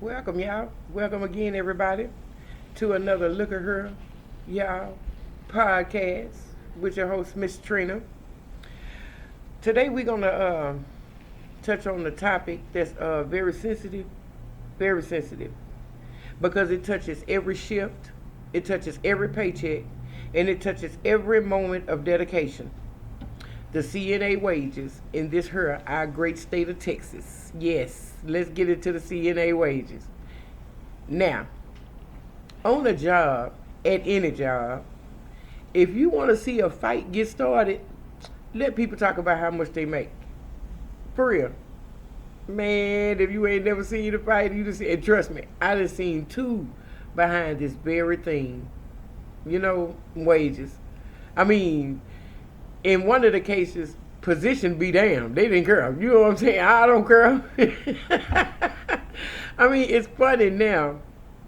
Welcome, y'all. Welcome again, everybody, to another Luk'A'Here, y'all, podcast with your host, Miss Trina. Today, we're going to touch on the topic that's very sensitive, because it touches every shift, it touches every paycheck, and it touches every moment of dedication. The CNA wages in this here, our great state of Texas. Yes, let's get into the CNA wages. Now, on a job, at any job, if you want to see a fight get started, let people talk about how much they make. For real. Man, if you ain't never seen a fight, you just see, and trust me, I done seen two behind this very thing. Wages. I mean, in one of the cases, position be damned. They didn't care. You know what I'm saying? I don't care. I mean, it's funny now,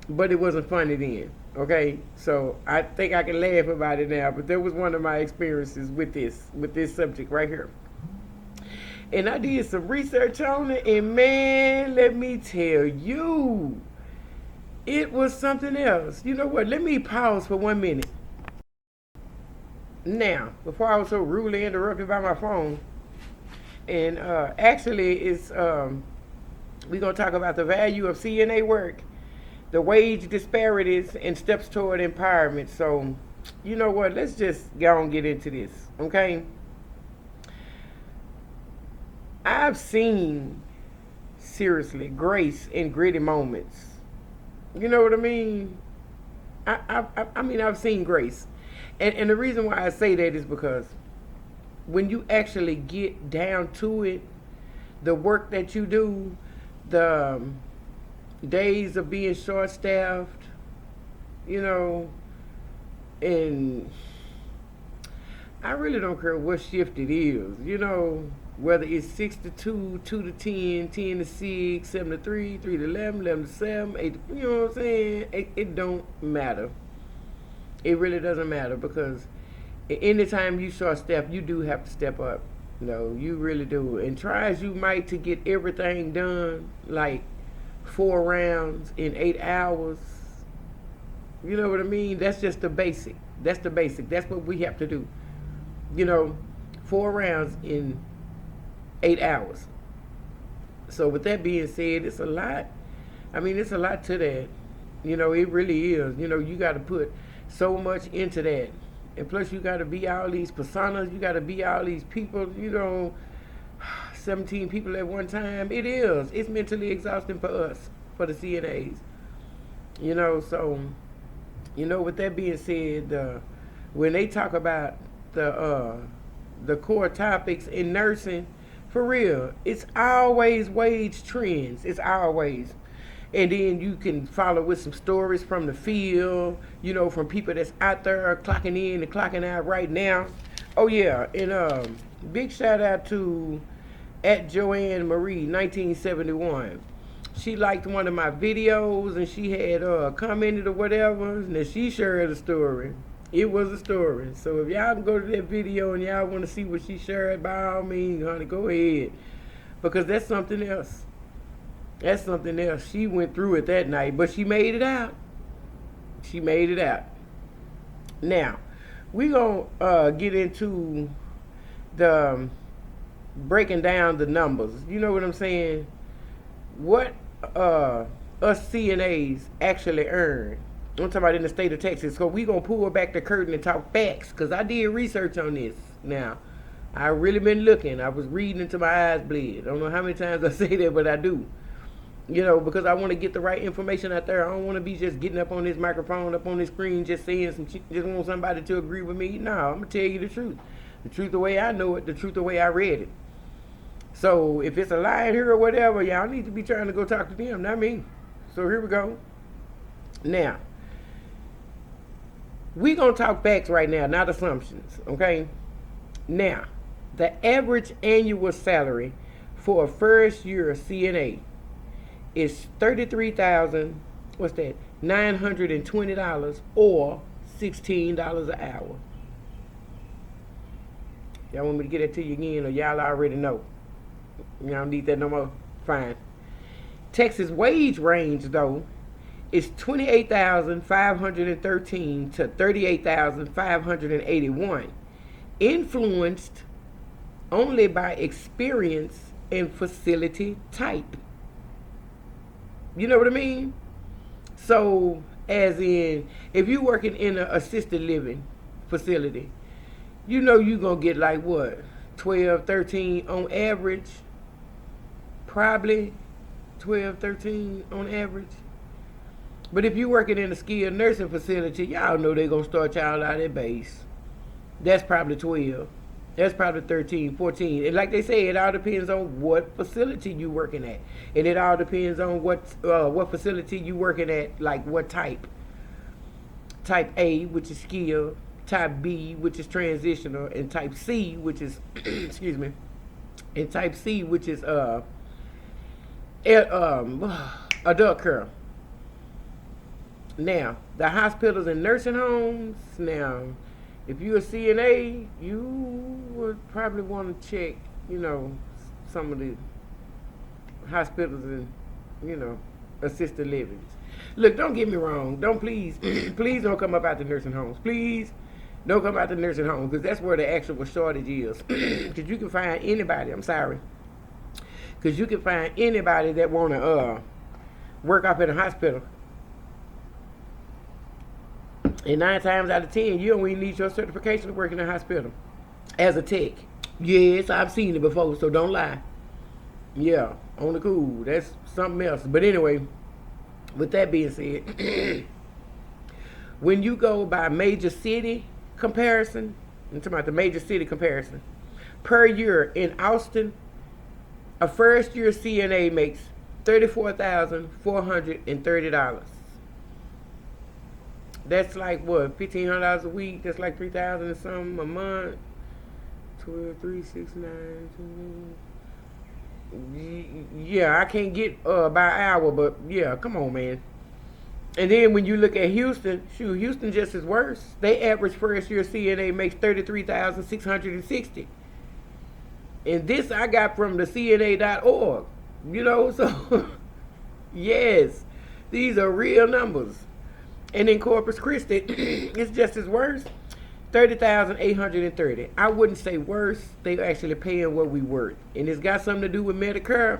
but it wasn't funny then. Okay, so I think I can laugh about it now. But that was one of my experiences with this subject right here. And I did some research on it, and man, let me tell you, it was something else. You know what? Let me pause for 1 minute. Now, before I was so rudely interrupted by my phone, and actually, we're going to talk about the value of CNA work, the wage disparities, and steps toward empowerment. So, you know what? Let's just go and get into this, okay? I've seen, seriously, grace in gritty moments. You know what I mean? I mean, I've seen grace. And the reason why I say that is because when you actually get down to it, the work that you do, the days of being short-staffed, and I really don't care what shift it is, whether it's 6 to 2, 2 to 10, 10 to 6, 7 to 3, 3 to 11, 11 to 7, 8 to, you know what I'm saying? It don't matter. It really doesn't matter, because anytime you short step, you do have to step up. You really do. And try as you might to get everything done, like 4 rounds in 8 hours. You know what I mean? That's just the basic. That's the basic. That's what we have to do. 4 rounds in 8 hours. So with that being said, it's a lot. I mean, it's a lot to that. It really is. You got to put so much into that. And plus, you got to be all these personas. You got to be all these people, 17 people at one time. It is. It's mentally exhausting for us, for the CNAs. So, with that being said, when they talk about the core topics in nursing, for real, it's always wage trends. It's always. And then you can follow with some stories from the field, from people that's out there clocking in and clocking out right now. Oh yeah, and big shout out to at Joanne Marie 1971. She liked one of my videos and she had commented or whatever, and then she shared a story. It was a story. So if y'all can go to that video and y'all want to see what she shared, by all means, honey, go ahead, because that's something else. That's something else. She went through it that night, but she made it out. She made it out. Now, we're going to get into the breaking down the numbers. You know what I'm saying? What us CNAs actually earn. I'm talking about in the state of Texas. So we're going to pull back the curtain and talk facts, because I did research on this. Now, I really been looking. I was reading until my eyes bled. I don't know how many times I say that, but I do. Because I want to get the right information out there. I don't want to be just getting up on this microphone, up on this screen, just saying some shit, just want somebody to agree with me. No, I'm going to tell you the truth. The truth the way I know it, the truth the way I read it. So if it's a lie in here or whatever, y'all need to be trying to go talk to them, not me. So here we go. Now, we're going to talk facts right now, not assumptions, okay? Now, the average annual salary for a first year CNA is $33,000, what's that, $920 or $16 an hour. Y'all want me to get that to you again, or y'all already know? Y'all don't need that no more? Fine. Texas wage range, though, is 28,513 to 38,581, influenced only by experience and facility type. You know what I mean? So, as in, if you're working in an assisted living facility, you know you're going to get like what? 12, 13 on average? Probably 12, 13 on average. But if you're working in a skilled nursing facility, y'all know they're going to start y'all out at base. That's probably 12. That's probably 13, 14. And like they say, it all depends on what facility you working at. And it all depends on what facility you working at, like what type. Type A, which is skilled. Type B, which is transitional. And type C, which is, excuse me. And type C, which is adult care. Now, the hospitals and nursing homes, now, if you're a CNA, you would probably want to check, some of the hospitals and, assisted livings. Look, don't get me wrong. Don't please don't come up out the nursing homes. Please don't come out the nursing homes, because that's where the actual shortage is. Because you can find anybody, I'm sorry. Because you can find anybody that want to work up in a hospital. And 9 times out of 10, you don't even need your certification to work in a hospital as a tech. Yes, I've seen it before, so don't lie. Yeah, on the cool. That's something else. But anyway, with that being said, when you go by major city comparison, I'm talking about the major city comparison, per year in Austin, a first-year CNA makes $34,430. That's like what, $1,500 a week? That's like $3,000 and something a month. 12, 3, 6, 9, 10. Yeah, I can't get by hour, but yeah, come on, man. And then when you look at Houston, Houston just is worse. They average first year CNA makes $33,660. And this I got from the CNA.org. So yes, these are real numbers. And in Corpus Christi, it's just as worse. $30,830. I wouldn't say worse. They actually paying what we worth, and it's got something to do with Medicare.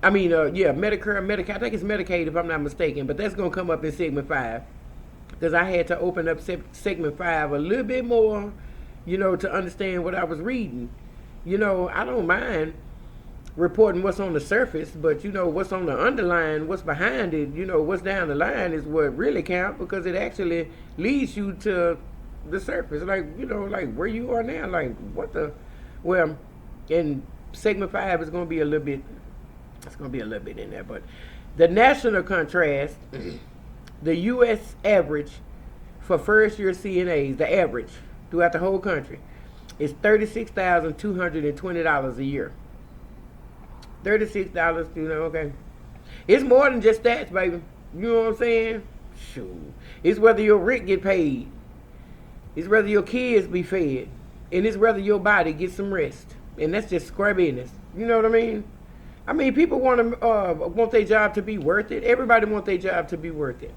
I mean, Medicare, Medicaid. I think it's Medicaid if I'm not mistaken, but that's gonna come up in segment 5, because I had to open up segment 5 a little bit more, to understand what I was reading. I don't mind reporting what's on the surface, but what's on the underline, what's behind it, what's down the line is what really counts, because it actually leads you to the surface, like where you are now, like what the, well, in segment 5 is going to be a little bit, it's going to be a little bit in there, but the national contrast, the U.S. average for first year CNAs, the average throughout the whole country, is $36,220 a year. $36, okay. It's more than just that, baby. You know what I'm saying? Shoot. It's whether your rent get paid. It's whether your kids be fed. And it's whether your body gets some rest. And that's just square business. You know what I mean? I mean, people want their job to be worth it. Everybody want their job to be worth it.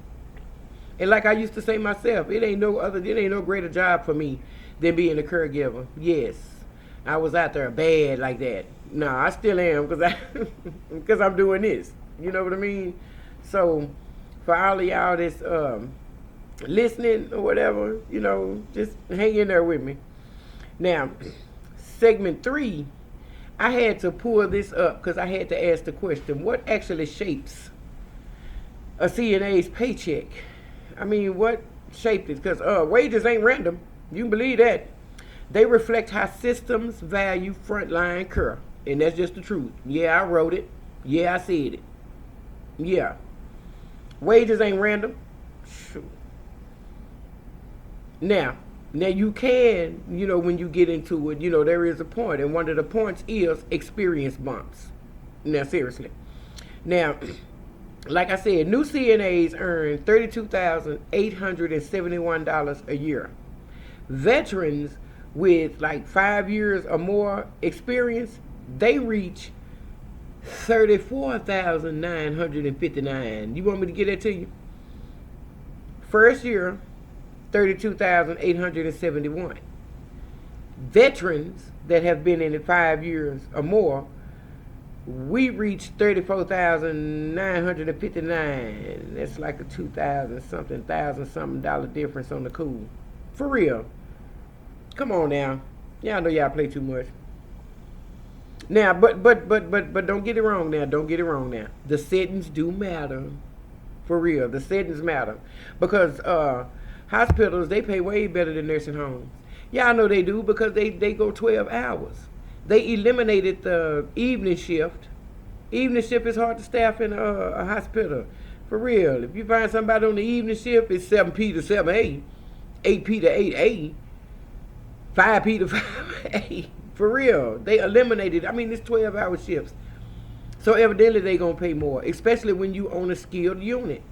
And like I used to say myself, it ain't no greater job for me than being a caregiver. Yes, I was out there bad like that. No, I still am, because I'm doing this. You know what I mean? So for all of y'all that's listening or whatever, just hang in there with me. Now, segment 3, I had to pull this up because I had to ask the question, what actually shapes a CNA's paycheck? I mean, what shaped it? Because wages ain't random. You can believe that. They reflect how systems value frontline care. And that's just the truth. Yeah, I wrote it. Yeah, I said it. Yeah. Wages ain't random. Shoot. Now you can, when you get into it, there is a point. And one of the points is experience bumps. Now, seriously. Now, like I said, new CNAs earn $32,871 a year. Veterans with like 5 years or more experience, they reach $34,959. You want me to get that to you? First year, 32,871. Veterans that have been in it 5 years or more, we reached 34,959. That's like a 2,000 something, thousand something dollar difference on the cool. For real. Come on now. Y'all know y'all play too much. Now, but don't get it wrong now. Don't get it wrong now. The settings do matter. For real. The settings matter. Because hospitals, they pay way better than nursing homes. Y'all know they do because they go 12 hours. They eliminated the evening shift. Evening shift is hard to staff in a hospital. For real. If you find somebody on the evening shift, it's 7P to 7A, 8P to 8A, 5P to 5A. For real. They eliminated, I mean, it's 12-hour shifts. So evidently they going to pay more, especially when you on a skilled unit.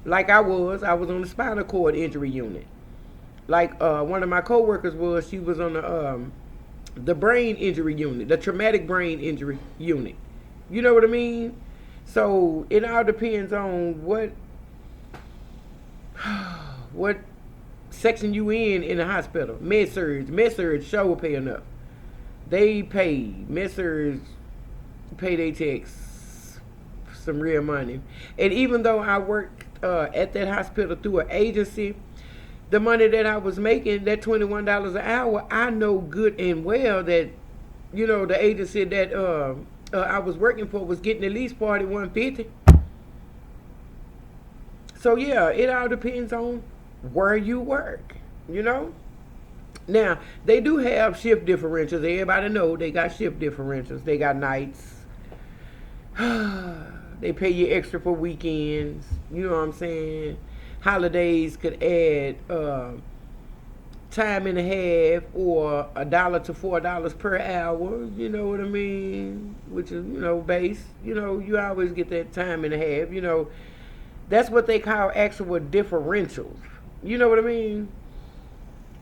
Like I was on the spinal cord injury unit. Like one of my coworkers was, she was on the brain injury unit, the traumatic brain injury unit. You know what I mean? So it all depends on what section you in the hospital. Med-surg sure will pay enough. They pay, med-surg pay their techs some real money. And even though I worked at that hospital through an agency, the money that I was making, that $21 an hour, I know good and well that, you know, the agency that I was working for was getting at least $41.50. So yeah, it all depends on where you work, you know. Now, they do have shift differentials. Everybody know they got shift differentials. They got nights. They pay you extra for weekends. You know what I'm saying? Holidays could add time and a half or $1 to $4 per hour. You know what I mean? Which is, you know, base. You know, you always get that time and a half. You know, that's what they call actual differentials. You know what I mean?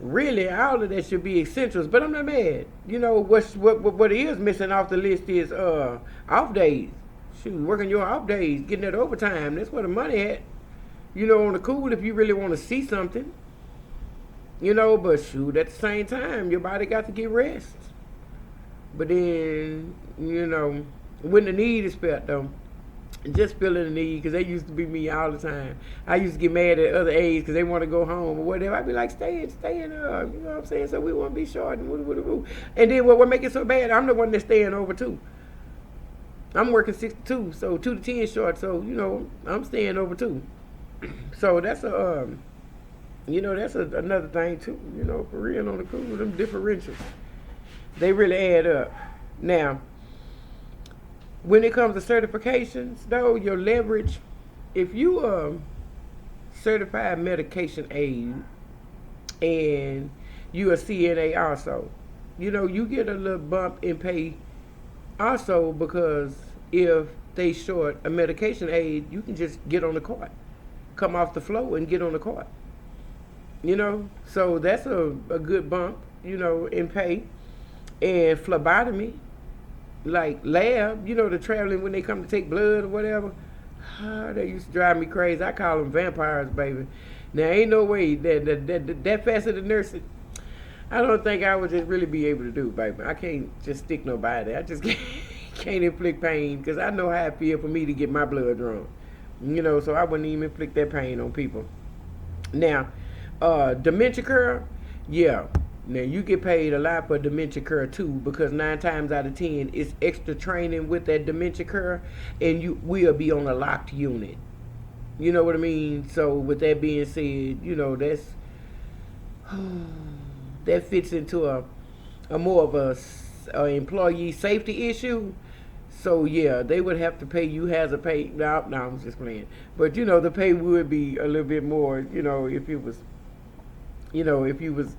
Really, all of that should be essentials, but I'm not mad. You know, what is missing off the list is off days. Shoot, working your off days, getting that overtime. That's where the money at. You know, on the cool if you really want to see something. You know, but shoot, at the same time, your body got to get rest. But then, you know, when the need is felt, though, just feeling the need, because they used to be me all the time. I used to get mad at other aides because they want to go home or whatever. I'd be like, stay in, you know what I'm saying? So we won't be short. And then what make it so bad, I'm the one that's staying over, too. I'm working 6 to 2, so 2 to 10 short, so, you know, I'm staying over, too. So that's you know, that's another thing too. You know, for real on the cool, them differentials, they really add up. Now, when it comes to certifications, though, your leverage, if you certified medication aid and you a CNA also, you know, you get a little bump in pay also because if they short a medication aid, you can just get on the cart. Come off the floor and get on the cart. You know, so that's a good bump, you know, in pay. And phlebotomy, like lab, you know, the traveling when they come to take blood or whatever, they used to drive me crazy. I call them vampires, baby. Now, ain't no way that facet of nursing, I don't think I would just really be able to do, baby. I can't just stick nobody. I just can't inflict pain because I know how it feel for me to get my blood drawn. You know, so I wouldn't even inflict that pain on people. Now, dementia care, yeah. Now, you get paid a lot for dementia care, too, because 9 times out of 10, it's extra training with that dementia care, and you will be on a locked unit. You know what I mean? So, with that being said, you know, that fits into a more of a employee safety issue. So yeah, they would have to pay you hazard pay. No, I'm just playing. But you know, the pay would be a little bit more. You know, if you was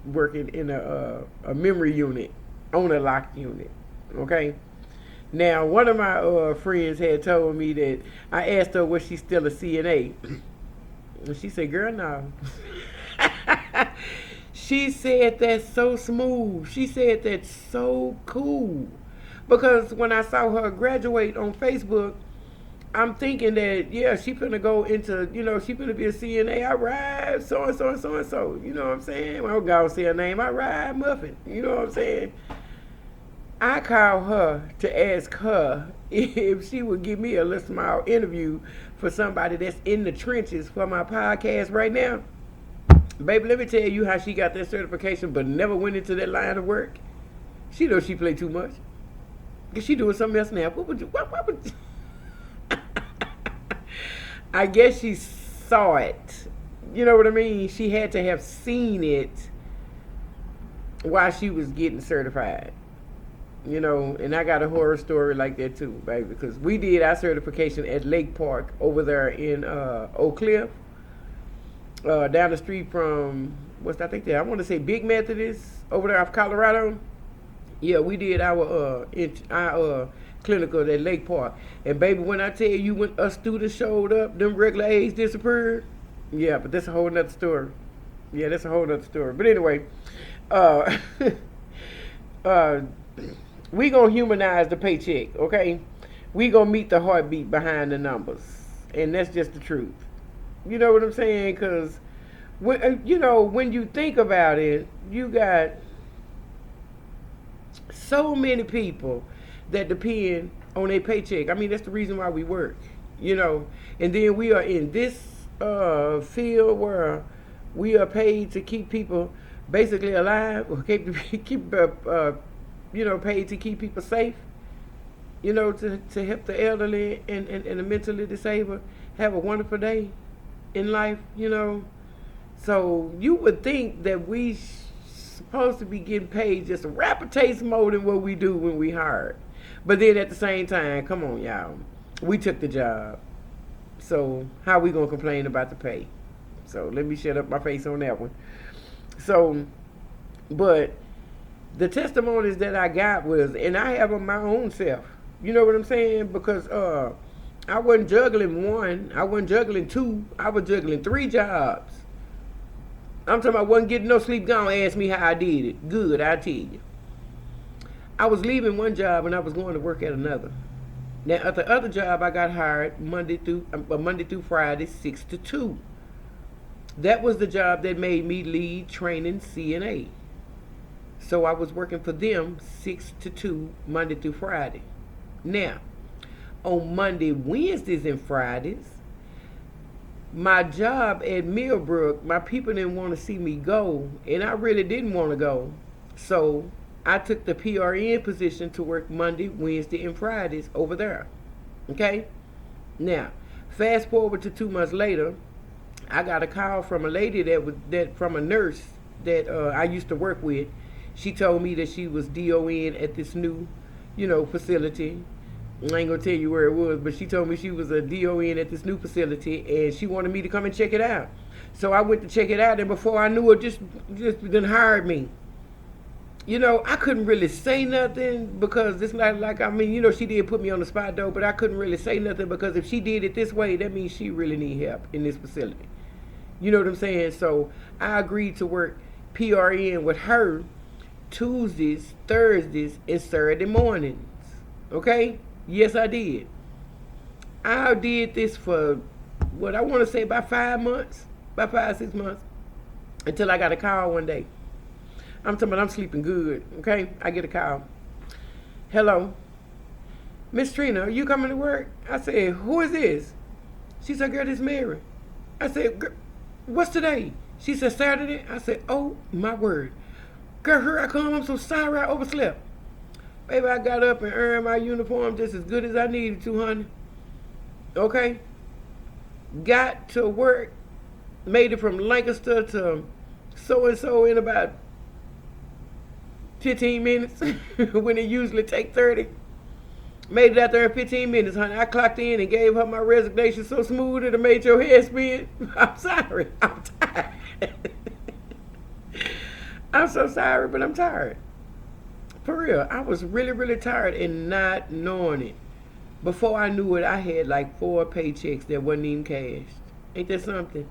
working in a memory unit, on a locked unit. Okay. Now, one of my friends had told me that I asked her was she still a CNA, and she said, "Girl, no." She said that's so smooth. She said that's so cool. Because when I saw her graduate on Facebook, I'm thinking that, yeah, she finna go into, she finna be a CNA. I ride so and so and so and so. You know what I'm saying? I don't gotta say her name. I ride Muffin. You know what I'm saying? I called her to ask her if she would give me a little small interview for somebody that's in the trenches for my podcast right now. Baby, let me tell you how she got that certification but never went into that line of work. She knows she played too much. Cause she doing something else now. What would you I guess she saw it. You know what I mean? She had to have seen it while she was getting certified. And I got a horror story like that too, baby. Because we did our certification at Lake Park over there in Oak Cliff. Down the street from, I want to say Big Methodist over there off Colorado. Yeah, we did our clinical at Lake Park. And baby, when I tell you, when a student showed up, them regular A's disappeared. Yeah, but that's a whole nother story. But anyway, we gonna humanize the paycheck, okay? We gonna meet the heartbeat behind the numbers, and that's just the truth. You know what I'm saying? Because when you think about it, you got so many people that depend on a paycheck. I mean, that's the reason why we work, And then we are in this field where we are paid to keep people basically alive, or keep paid to keep people safe. To help the elderly and the mentally disabled have a wonderful day in life. So you would think that we supposed to be getting paid just a rapid taste more than what we do when we hired. But then at the same time, come on, y'all, we took the job. So how we gonna complain about the pay? So let me shut up my face on that one. So, but the testimonies that I got was, and I have on my own self. You know what I'm saying? Because I wasn't juggling one, I wasn't juggling two, I was juggling 3 jobs. I'm talking about wasn't getting no sleep. Gonna ask me how I did it. Good, I tell you. I was leaving one job and I was going to work at another. Now at the other job, I got hired Monday through Friday, 6 to 2. That was the job that made me lead training CNA. So I was working for them 6 to 2, Monday through Friday. Now, on Monday, Wednesdays, and Fridays, my job at Millbrook, my people didn't want to see me go, and I really didn't want to go. So I took the PRN position to work Monday, Wednesday, and Fridays over there. Okay? Now, fast forward to 2 months later, I got a call from a lady from a nurse that I used to work with. She told me that she was DON at this new, facility. I ain't gonna tell you where it was, but she told me she was a DON at this new facility, and she wanted me to come and check it out. So I went to check it out, and before I knew it, just then hired me. I couldn't really say nothing because it's not like, she did put me on the spot though, but I couldn't really say nothing because if she did it this way, that means she really need help in this facility. You know what I'm saying? So I agreed to work PRN with her Tuesdays, Thursdays, and Saturday mornings. Okay? Yes, I did. I did this for, what I want to say, about 5 months, about 5-6 months, until I got a call one day. I'm talking about I'm sleeping good, okay? I get a call. Hello. Miss Trina, are you coming to work? I said, who is this? She said, girl, this is Mary. I said, what's today? She said, Saturday. I said, oh, my word. Girl, here I come. I'm so sorry I overslept. Baby, I got up and earned my uniform just as good as I needed to, honey. Okay? Got to work. Made it from Lancaster to so-and-so in about 15 minutes when it usually take 30. Made it out there in 15 minutes, honey. I clocked in and gave her my resignation so smooth it made your head spin. I'm sorry. I'm tired. I'm so sorry, but I'm tired. For real, I was really, really tired and not knowing it. Before I knew it, I had like 4 paychecks that wasn't even cashed. Ain't that something?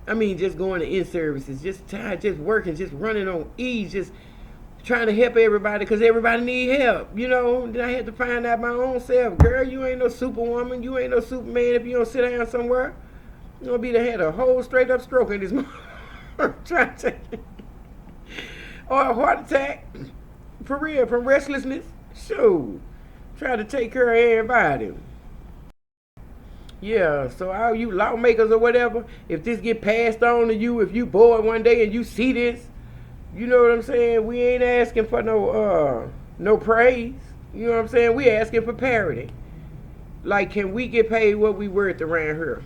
I mean, just going to in-services, just tired, just working, just running on E's, just trying to help everybody because everybody need help. Then I had to find out my own self. Girl, you ain't no superwoman. You ain't no superman if you don't sit down somewhere. You gonna be the head a whole straight up stroke in this morning. Trying to or a heart attack. For real, from restlessness. Shoot. Try to take care of everybody. Yeah, so all you lawmakers or whatever, if this get passed on to you, if you bored one day and you see this, you know what I'm saying? We ain't asking for no praise. You know what I'm saying? We asking for parity. Like, can we get paid what we worth around here?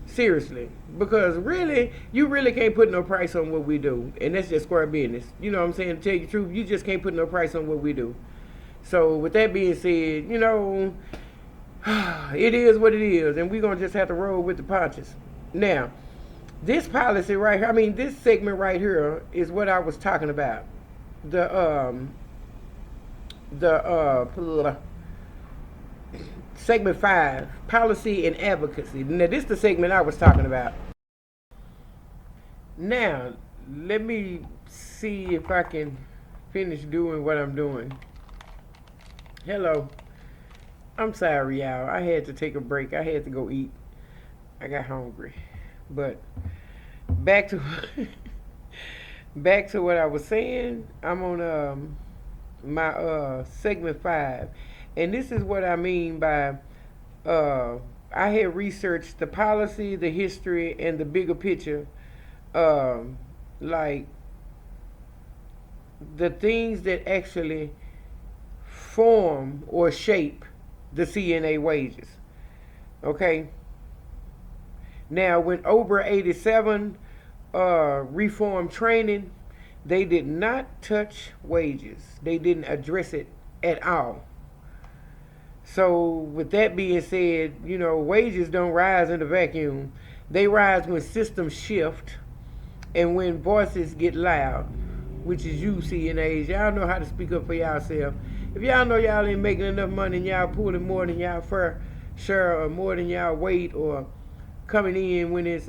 Seriously. Because really, you really can't put no price on what we do. And that's just square business. You know what I'm saying? To tell you the truth, you just can't put no price on what we do. So with that being said, it is what it is. And we're going to just have to roll with the punches. Now, this policy right here, this segment right here is what I was talking about. Segment 5, policy and advocacy. Now, this is the segment I was talking about. Now, let me see if I can finish doing what I'm doing. Hello. I'm sorry, y'all. I had to take a break. I had to go eat. I got hungry. But back to what I was saying. I'm on my segment 5. And this is what I mean by I had researched the policy, the history, and the bigger picture. Like the things that actually form or shape the CNA wages. Okay? Now, when over 87 reform training, they did not touch wages. They didn't address it at all. So, with that being said, wages don't rise in a vacuum. They rise when systems shift and when voices get loud, which is you, CNAs. Y'all know how to speak up for yourself. If y'all know y'all ain't making enough money and y'all pulling more than y'all fair share or more than y'all weight or coming in when it's,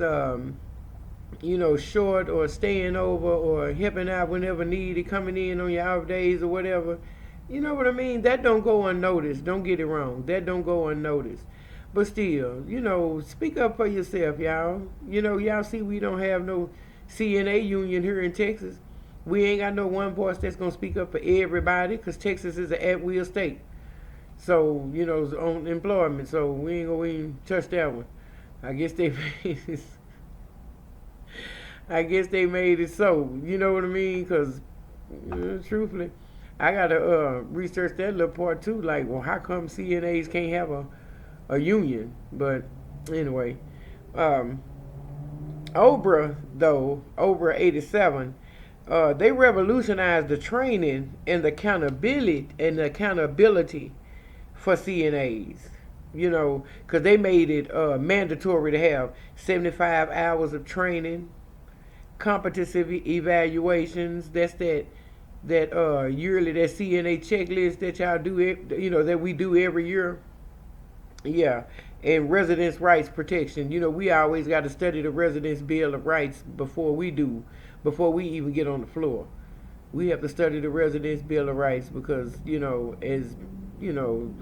short or staying over or helping out whenever needed, coming in on your off days or whatever, you know what I mean? That don't go unnoticed. Don't get it wrong. That don't go unnoticed. But still, speak up for yourself, y'all. Y'all see we don't have no CNA union here in Texas. We ain't got no one voice that's going to speak up for everybody because Texas is an at-will state. So, it's on employment. So, we ain't going to even touch that one. I guess they made it so. You know what I mean? Because, truthfully, I got to research that little part too. Like, well, how come CNAs can't have a union? But anyway, OBRA, though, OBRA 87, they revolutionized the training and the accountability for CNAs. Because they made it mandatory to have 75 hours of training, competency evaluations. That's that yearly, that CNA checklist that y'all do, that we do every year. Yeah, and residents' rights protection. We always got to study the Residents' Bill of Rights before we even get on the floor. We have to study the Residents' Bill of Rights because, as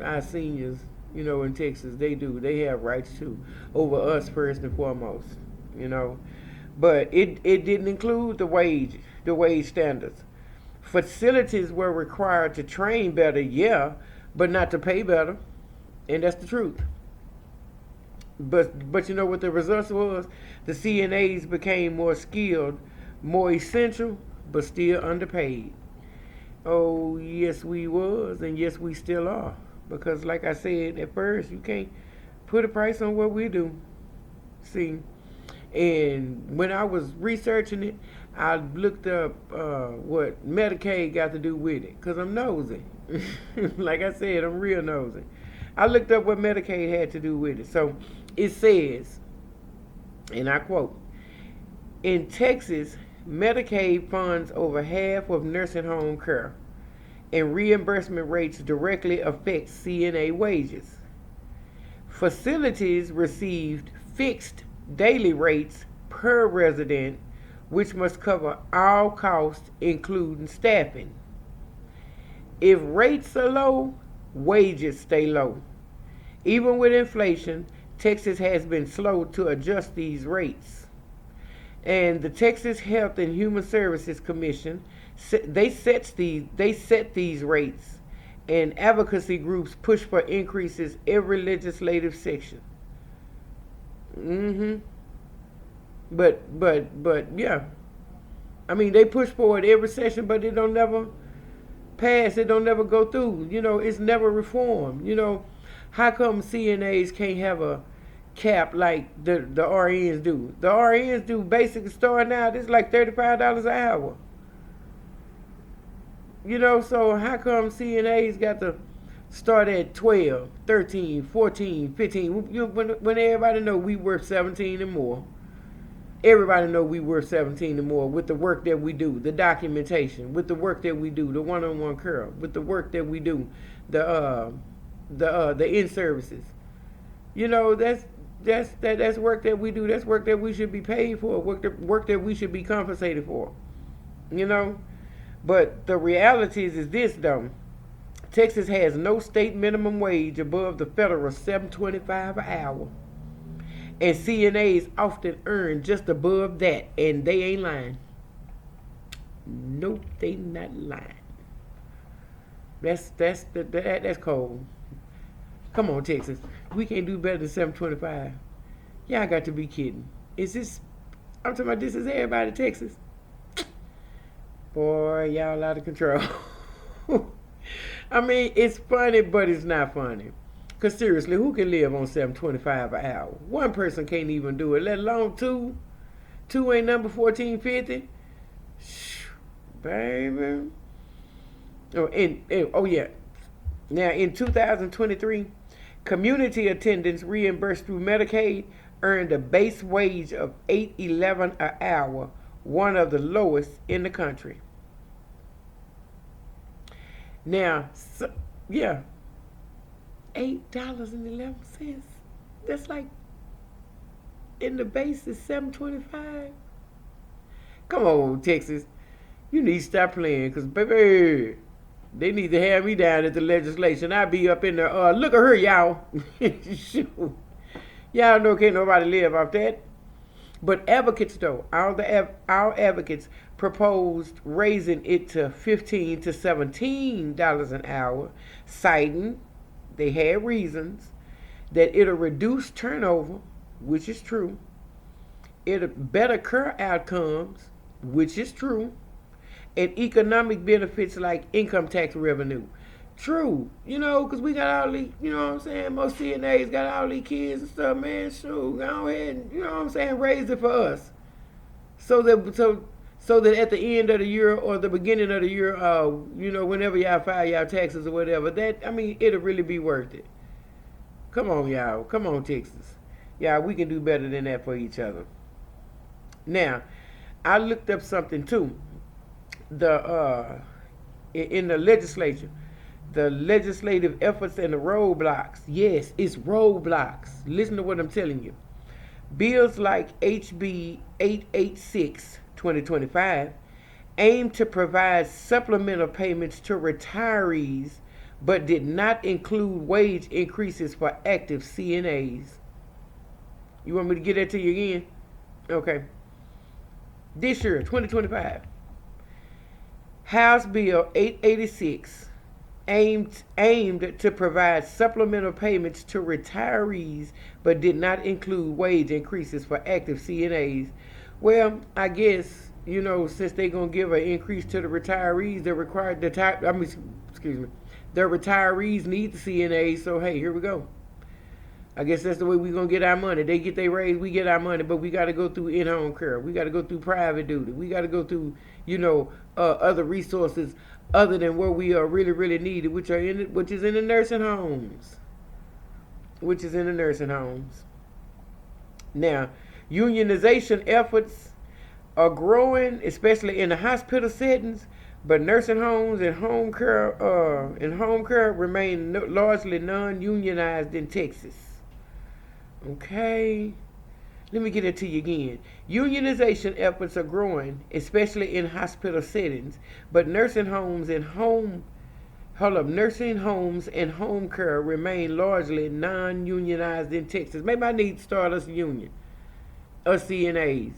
our seniors, in Texas, they have rights too over us first and foremost. But it didn't include the wage standards. Facilities were required to train better, yeah, but not to pay better. And that's the truth. But you know what the result was? The CNAs became more skilled, more essential, but still underpaid. Oh, yes, we was, and yes, we still are. Because like I said at first, you can't put a price on what we do. See? And when I was researching it, I looked up what Medicaid got to do with it. Because I'm nosy. Like I said, I'm real nosy. I looked up what Medicaid had to do with it. So it says, and I quote, in Texas, Medicaid funds over half of nursing home care, and reimbursement rates directly affect CNA wages. Facilities received fixed daily rates per resident, which must cover all costs, including staffing. If rates are low, wages stay low. Even with inflation, Texas has been slow to adjust these rates. And the Texas Health and Human Services Commission, they set these rates, and advocacy groups push for increases every legislative session. Mm-hmm. But yeah. I mean, they push for it every session, but it don't never pass. It don't never go through. It's never reformed. How come CNAs can't have a cap like the RNs do? The RNs do basic starting out. It's like $35 an hour. So how come CNAs got to start at 12, 13, 14, 15? When everybody know we worth 17 and more. Everybody know we worth 17 and more with the work that we do, the documentation, with the work that we do, the one-on-one care, with the work that we do, the in services. That's work that we do. That's work that we should be paid for. Work that we should be compensated for. But the reality is this though. Texas has no state minimum wage above the federal $7.25 an hour. And CNAs often earn just above that, and they ain't lying. Nope, they not lying. That's cold. Come on, Texas. We can't do better than $7.25. Y'all got to be kidding. Is this? I'm talking about this is everybody in Texas. Boy, y'all out of control. I mean, it's funny, but it's not funny. Because seriously, who can live on $7.25 an hour? One person can't even do it, let alone two. Two ain't number $14.50. Baby. Oh yeah. Now in 2023, community attendants reimbursed through Medicaid earned a base wage of $8.11 an hour, one of the lowest in the country. Now, yeah, $8.11. That's like in the base is $7.25. Come on, Texas, you need to stop playing, because baby, they need to have me down at the legislation. I be up in there. Luk'A'Here, y'all. Shoot. Y'all know can't nobody live off that. But advocates, though, our advocates proposed raising it to $15 to $17 an hour, citing they had reasons that it'll reduce turnover, which is true. It'll better care outcomes, which is true, and economic benefits like income tax revenue. True, because we got all these, what I'm saying, most CNAs got all these kids and stuff, man, shoot, go ahead and, what I'm saying, raise it for us. So that at the end of the year or the beginning of the year, whenever y'all file y'all taxes or whatever, it'll really be worth it. Come on, y'all. Come on, Texas. Yeah, we can do better than that for each other. Now, I looked up something too. In the legislature, the legislative efforts and the roadblocks. Yes, it's roadblocks. Listen to what I'm telling you. Bills like HB 886 2025 aim to provide supplemental payments to retirees, but did not include wage increases for active CNAs. You want me to get that to you again? Okay. This year, 2025, House Bill 886 aimed to provide supplemental payments to retirees, but did not include wage increases for active CNAs. Well, I guess, since they're going to give an increase to the retirees, the retirees need the CNAs, so hey, here we go. I guess that's the way we're going to get our money. They get their raise, we get our money, but we got to go through in-home care. We got to go through private duty. We got to go through, other resources other than where we are really, really needed, which is in the nursing homes. Now, unionization efforts are growing, especially in the hospital settings, but nursing homes and home care remain largely non-unionized in Texas. Okay. let me get it to you again. Unionization efforts are growing, especially in hospital settings, but nursing homes and home care remain largely non-unionized in Texas. Maybe I need to start us a union, us CNAs,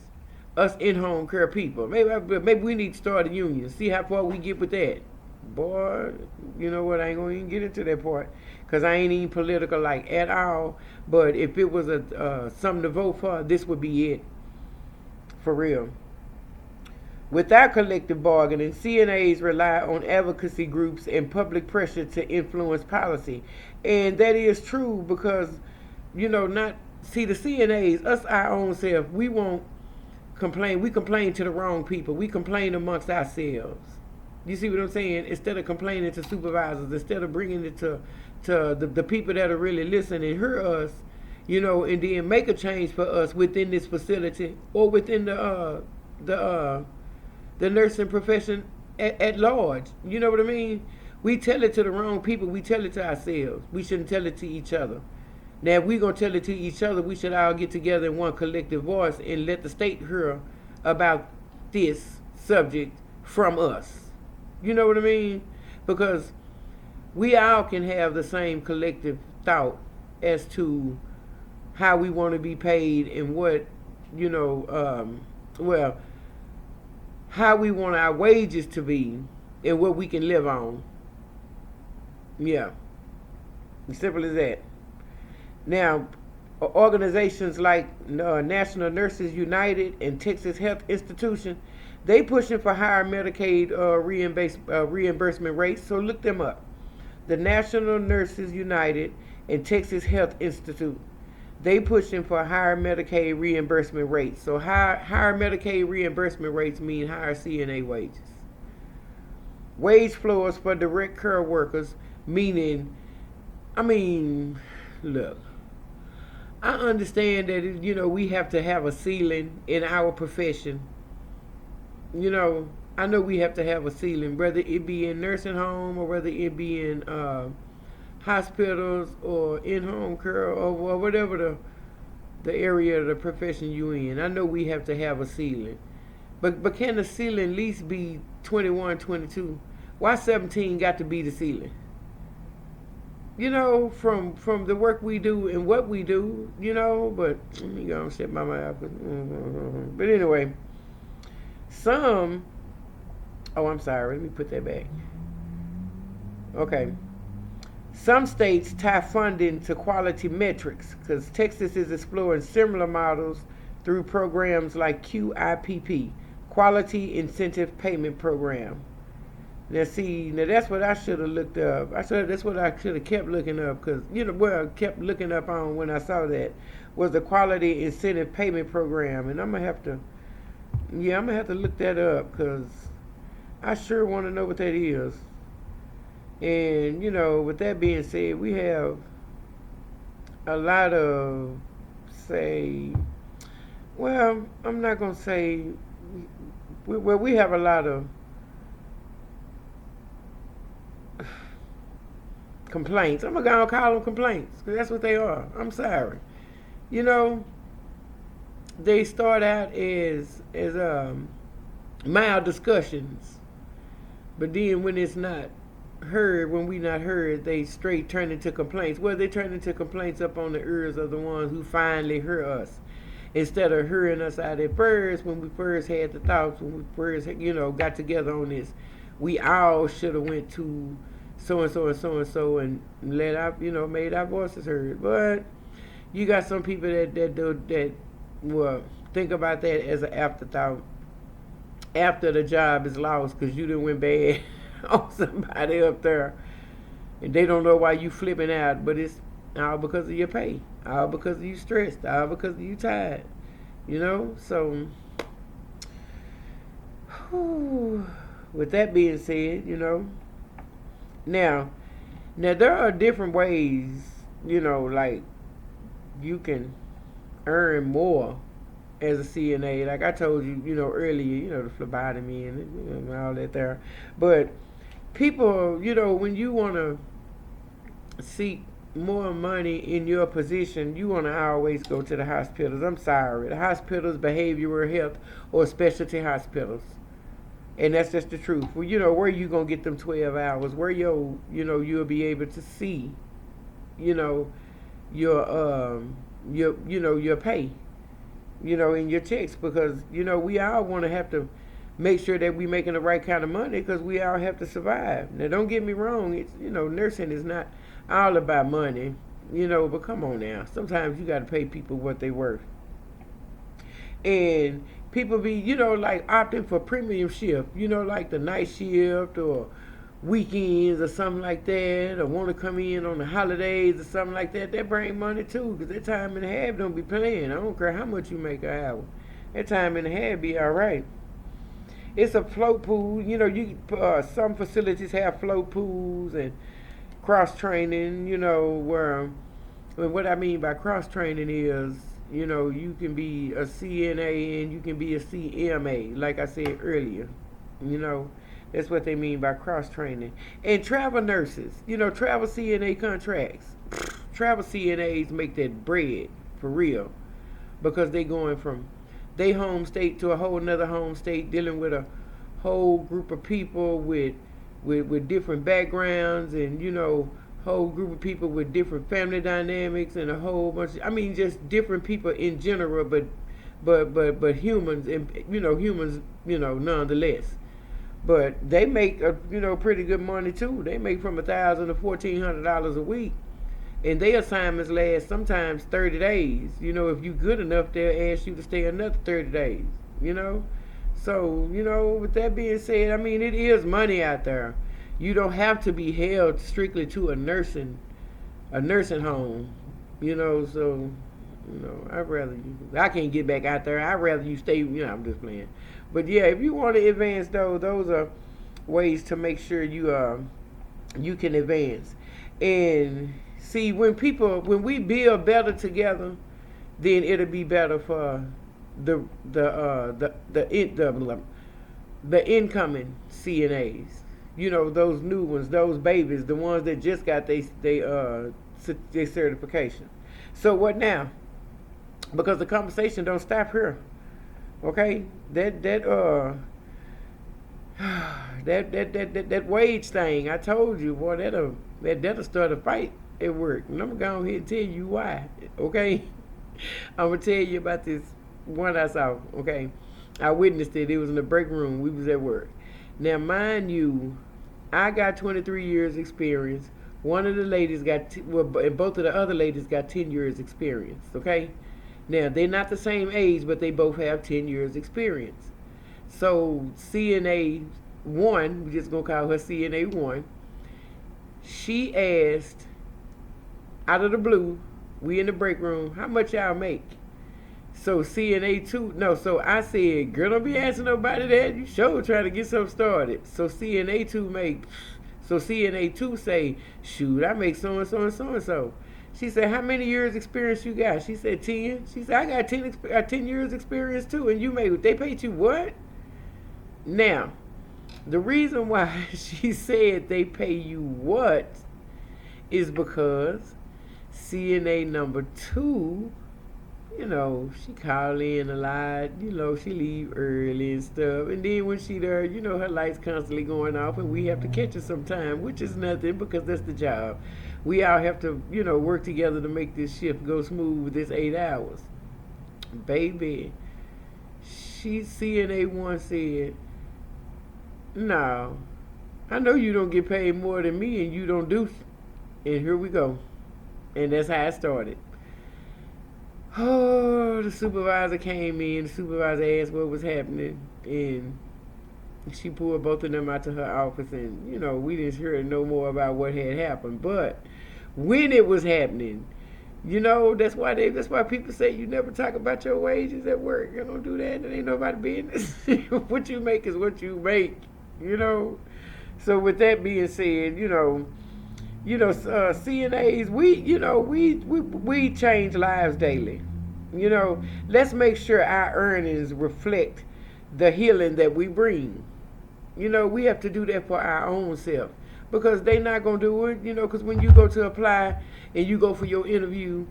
us in-home care people. Maybe we need to start a union. See how far we get with that. Boy, you know what? I ain't gonna even get into that part because I ain't even political like at all. But if it was a something to vote for, this would be it for real. Without collective bargaining, CNAs rely on advocacy groups and public pressure to influence policy. And that is true because, not see the CNAs, us our own self, we won't complain. We complain to the wrong people. We complain amongst ourselves. You see what I'm saying? Instead of complaining to supervisors, instead of bringing it to the people that are really listening and hear us, and then make a change for us within this facility or within the nursing profession at large. You know what I mean? We tell it to the wrong people. We tell it to ourselves. We shouldn't tell it to each other. Now, if we're going to tell it to each other, we should all get together in one collective voice and let the state hear about this subject from us. You know what I mean? Because we all can have the same collective thought as to how we want to be paid and what, how we want our wages to be and what we can live on. Yeah. As simple as that. Now, organizations like National Nurses United and Texas Health Institution, they pushing for higher Medicaid reimbursement rates, so look them up. The National Nurses United and Texas Health Institute, they pushing for higher Medicaid reimbursement rates. So higher Medicaid reimbursement rates mean higher CNA wages. Wage floors for direct care workers, meaning, look, I understand that, we have to have a ceiling in our profession. I know we have to have a ceiling, whether it be in nursing home or whether it be in hospitals or in-home care or whatever the area of the profession you're in. I know we have to have a ceiling. But can the ceiling at least be 21, 22? Why 17 got to be the ceiling? From the work we do and what we do, but let me go and shut my mouth. But anyway, I'm sorry, let me put that back. Okay. Some states tie funding to quality metrics because Texas is exploring similar models through programs like QIPP, Quality Incentive Payment Program. Now that's what I should have looked up. That's what I should have kept looking up because, I kept looking up on when I saw that was the Quality Incentive Payment Program. And I'm going to have to look that up because I sure want to know what that is. And, with that being said, we have a lot of, I'm not going to say, we have a lot of complaints. I'm going to call them complaints because that's what they are. I'm sorry. They start out as mild discussions, but then when it's not heard, when we not heard, they straight turn into complaints. Well, they turn into complaints up on the ears of the ones who finally hear us. Instead of hearing us out at first, when we first had the thoughts, when we first, got together on this, we all should have went to so-and-so and so-and-so and let our, made our voices heard. But you got some people that will think about that as an afterthought after the job is lost because you done went bad on somebody up there and they don't know why you flipping out, but it's all because of your pay, all because of you stressed, all because of you tired, so with that being said, now there are different ways, like you can earn more as a CNA. Like I told you, earlier, the phlebotomy and all that there. But people, when you want to seek more money in your position, you want to always go to the hospitals. I'm sorry. The hospitals, behavioral health, or specialty hospitals. And that's just the truth. Well, where you going to get them 12 hours? Where you'll be able to see, you know, your pay, in your checks, because, we all want to have to make sure that we making the right kind of money, because we all have to survive. Now, don't get me wrong. It's, nursing is not all about money, but come on now. Sometimes you got to pay people what they worth. And people be, like opting for premium shift, like the night shift or weekends or something like that, or want to come in on the holidays or something like that. That bring money too, because that time and a half don't be playing. I don't care how much you make an hour. That time and a half be all right. It's a float pool. Some facilities have float pools and cross training. Where, and what I mean by cross training is, you can be a CNA and you can be a CMA, like I said earlier. That's what they mean by cross training. And travel nurses, travel CNA contracts. Travel CNAs make that bread for real, because they going from they home state to a whole nother home state, dealing with a whole group of people with different backgrounds, and whole group of people with different family dynamics, and a whole bunch just different people in general, but humans, and humans, nonetheless. But they make a pretty good money too. They make from $1,000 to $1,400 a week, and their assignments last sometimes 30 days. If you good enough, they'll ask you to stay another 30 days. So with that being said, it is money out there. You don't have to be held strictly to a nursing home. So I'd rather I can't get back out there. I'd rather you stay. I'm just playing. But yeah, if you want to advance, though, those are ways to make sure you can advance. And see, when we build better together, then it'll be better for the incoming CNAs. Those new ones, those babies, the ones that just got their certification. So what now? Because the conversation don't stop here. Okay, that wage thing, I told you, boy, that'll start a fight at work. And I'm gonna go ahead and tell you why. Okay, I'm gonna tell you about this one I saw. Okay, I witnessed it. It was in the break room. We was at work. Now, mind you, I got 23 years experience. One of the ladies and both of the other ladies got 10 years experience. Okay. Now, they're not the same age, but they both have 10 years experience. So, CNA 1, we're just going to call her CNA 1, she asked, out of the blue, we in the break room, how much y'all make? So, CNA 2, no, so I said, girl, don't be asking nobody that. You sure trying to get something started. So, CNA 2 say, shoot, I make so-and-so and so-and-so. She said, how many years experience you got? She said, 10. She said, I got 10 years experience too. And they paid you what? Now, the reason why she said they pay you what is because CNA number 2, she call in a lot, she leave early and stuff. And then when she there, her lights constantly going off, and we have to catch her sometime, which is nothing, because that's the job. We all have to, work together to make this shift go smooth with this 8 hours. Baby, CNA 1 said, no, I know you don't get paid more than me, and you don't do. And here we go. And that's how it started. Oh, the supervisor came in. The supervisor asked what was happening, and she pulled both of them out to her office, and we didn't hear no more about what had happened. But when it was happening, that's why people say you never talk about your wages at work. You don't do that. It ain't nobody business. What you make is what you make. So with that being said, CNAs, we change lives daily. Let's make sure our earnings reflect the healing that we bring. We have to do that for our own self. because they not gonna do it. Because when you go to apply and you go for your interview,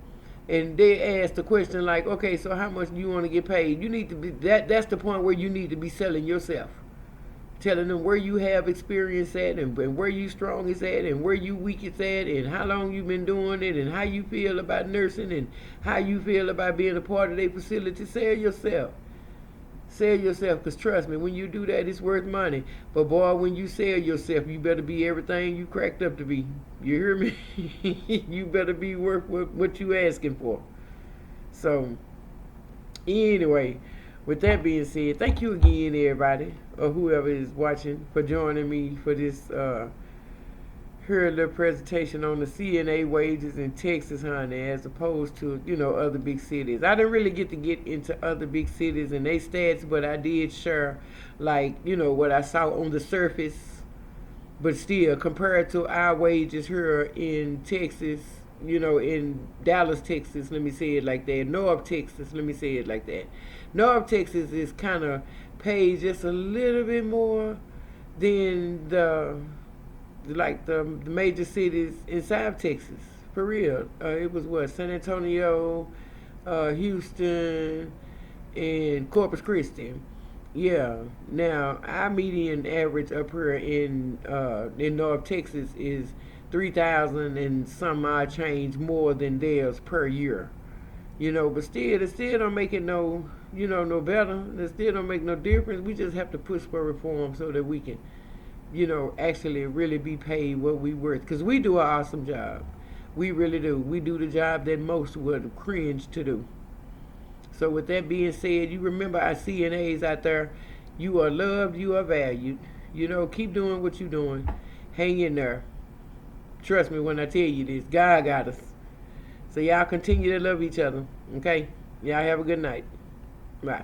and they ask the question like, okay, so how much do you want to get paid? You need to be that's the point where you need to be selling yourself, telling them where you have experience at, and where you strong is at, and where you weak is at, and how long you've been doing it, and how you feel about nursing, and how you feel about being a part of their facility. Sell yourself. Sell yourself, because trust me, when you do that, it's worth money. But boy, when you sell yourself, you better be everything you cracked up to be. You hear me? You better be worth what you asking for. So, anyway, with that being said, thank you again, everybody, or whoever is watching, for joining me for this here a little presentation on the CNA wages in Texas, honey, as opposed to, other big cities. I didn't really get into other big cities and they stats, but I did share, like, what I saw on the surface. But still, compared to our wages here in Texas, in Dallas, Texas, let me say it like that. North Texas, let me say it like that. North Texas is kind of pays just a little bit more than the major cities in South Texas, for real. It was what, San Antonio, Houston, and Corpus Christi. Yeah. Now our median average up here in North Texas is 3,000 and some odd change more than theirs per year. But still, it still don't make it no better. It still don't make no difference. We just have to push for reform so that we can actually really be paid what we worth. Because we do an awesome job. We really do. We do the job that most would cringe to do. So with that being said, you remember our CNAs out there, you are loved, you are valued. Keep doing what you're doing. Hang in there. Trust me when I tell you this. God got us. So y'all continue to love each other. Okay? Y'all have a good night. Bye.